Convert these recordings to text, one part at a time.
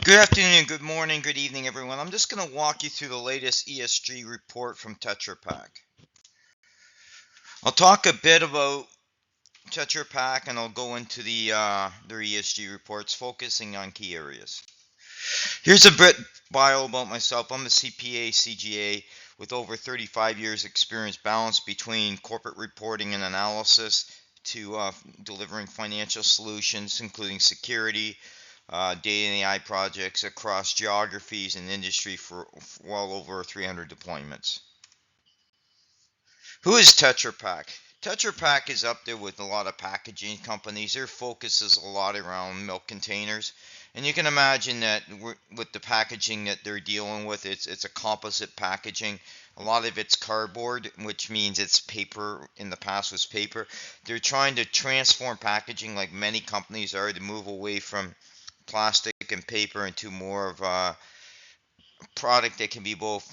Good afternoon, good morning, good evening, everyone. I'm just going to walk you through the latest ESG report from TetraPak. I'll talk a bit about TetraPak and I'll go into their ESG reports, focusing on key areas. Here's a bit bio about myself. I'm a CPA, CGA with over 35 years experience balanced between corporate reporting and analysis to delivering financial solutions, including security, data and AI projects across geographies and industry for well over 300 deployments. Who is Tetra Pak? Tetra Pak is up there with a lot of packaging companies. Their focus is a lot around milk containers. And you can imagine that with the packaging that they're dealing with, it's a composite packaging. A lot of it's cardboard, which means it's paper. In the past was paper. They're trying to transform packaging, like many companies are, to move away from plastic and paper into more of a product that can be both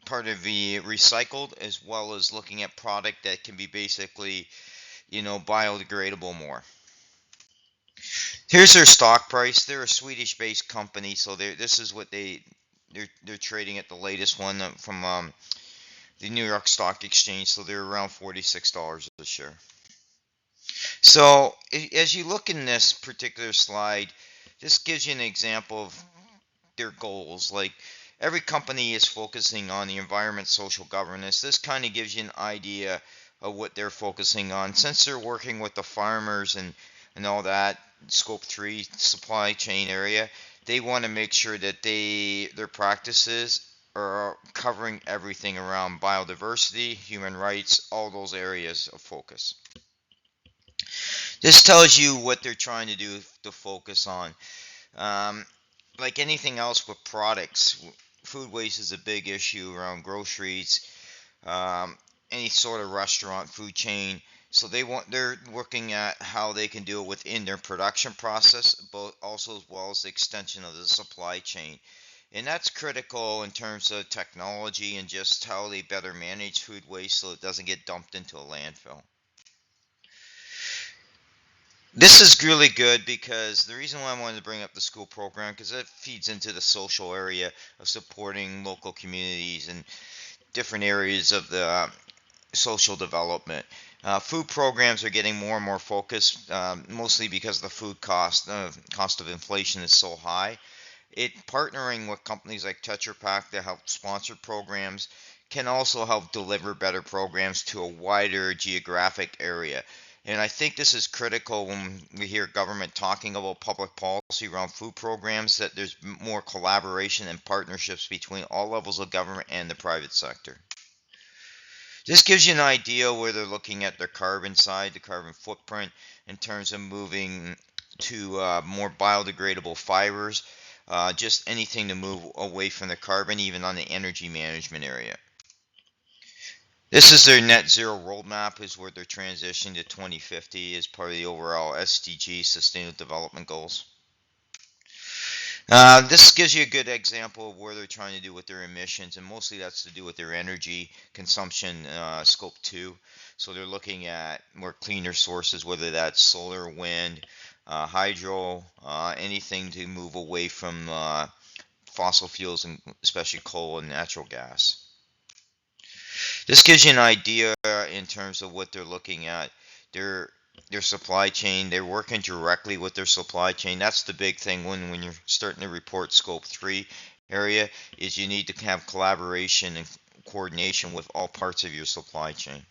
part of the recycled as well as looking at product that can be basically, biodegradable more. Here's their stock price. They're a Swedish-based company, so this is what they're trading at the latest one from the New York Stock Exchange. So they're around $46 a share. So as you look in this particular slide, this gives you an example of their goals. Like every company is focusing on the environment, social governance. This kind of gives you an idea of what they're focusing on. Since they're working with the farmers and all that, scope 3 supply chain area, they want to make sure that their practices are covering everything around biodiversity, human rights, all those areas of focus. This tells you what they're trying to do to focus on. Like anything else with products, food waste is a big issue around groceries, any sort of restaurant, food chain. So they're looking at how they can do it within their production process, but also as well as the extension of the supply chain. And that's critical in terms of technology and just how they better manage food waste so it doesn't get dumped into a landfill. This is really good because the reason why I wanted to bring up the school program, because it feeds into the social area of supporting local communities and different areas of the social development. Food programs are getting more and more focused, mostly because the food cost of inflation is so high. Partnering with companies like Tetra Pak to help sponsor programs can also help deliver better programs to a wider geographic area. And I think this is critical when we hear government talking about public policy around food programs, that there's more collaboration and partnerships between all levels of government and the private sector. This gives you an idea where they're looking at their carbon side, the carbon footprint, in terms of moving to more biodegradable fibers, just anything to move away from the carbon, even on the energy management area. This is their net zero roadmap, is where they're transitioning to 2050 as part of the overall SDG, Sustainable Development Goals. This gives you a good example of where they're trying to do with their emissions, and mostly that's to do with their energy consumption, scope 2. So they're looking at more cleaner sources, whether that's solar, wind, hydro, anything to move away from fossil fuels, and especially coal and natural gas. This gives you an idea in terms of what they're looking at. Their supply chain. They're working directly with their supply chain. That's the big thing when you're starting to report scope 3 area, is you need to have collaboration and coordination with all parts of your supply chain.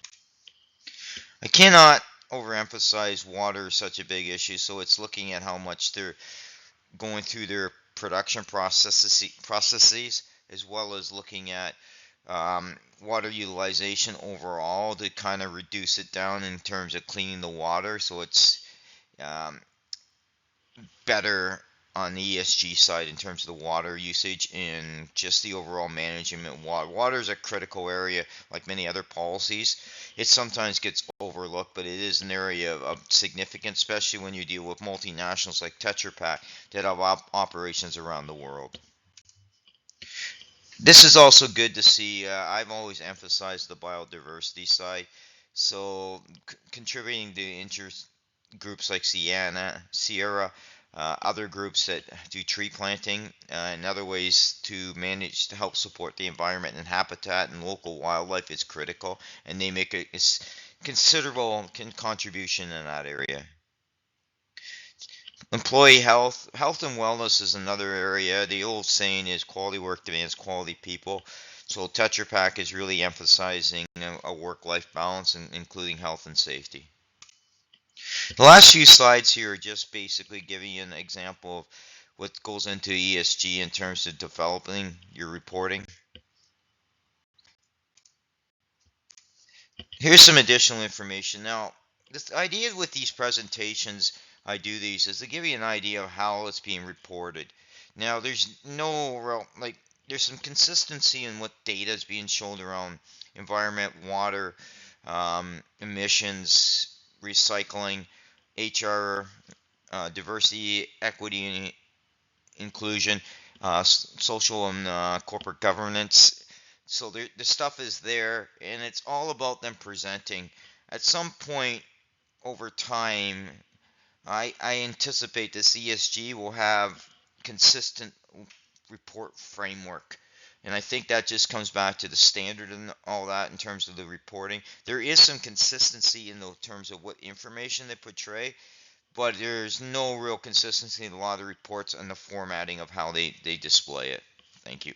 I cannot overemphasize water is such a big issue, so it's looking at how much they're going through their production processes, as well as looking at water utilization overall to kind of reduce it down in terms of cleaning the water, so it's better on the ESG side in terms of the water usage and just the overall management of water. Water is a critical area, like many other policies. It sometimes gets overlooked, but it is an area of significance, especially when you deal with multinationals like Tetra Pak that have operations around the world. This is also good to see. I've always emphasized the biodiversity side. So contributing to interest groups like Sierra, other groups that do tree planting, and other ways to manage to help support the environment and habitat and local wildlife is critical, and they make a considerable contribution in that area. Employee health and wellness is another area. The old saying is quality work demands quality people. So Tetra Pak is really emphasizing a work-life balance, including health and safety. The last few slides here are just basically giving you an example of what goes into ESG in terms of developing your reporting. Here's some additional information. Now, the idea with these presentations, I do these, is to give you an idea of how it's being reported. Now, there's no real, there's some consistency in what data is being shown around environment, water, emissions, recycling, HR, diversity, equity, and inclusion, social and corporate governance. So the stuff is there, and it's all about them presenting. At some point over time, I anticipate this ESG will have consistent report framework. And I think that just comes back to the standard and all that in terms of the reporting. There is some consistency in the terms of what information they portray, but there's no real consistency in a lot of the reports and the formatting of how they display it. Thank you.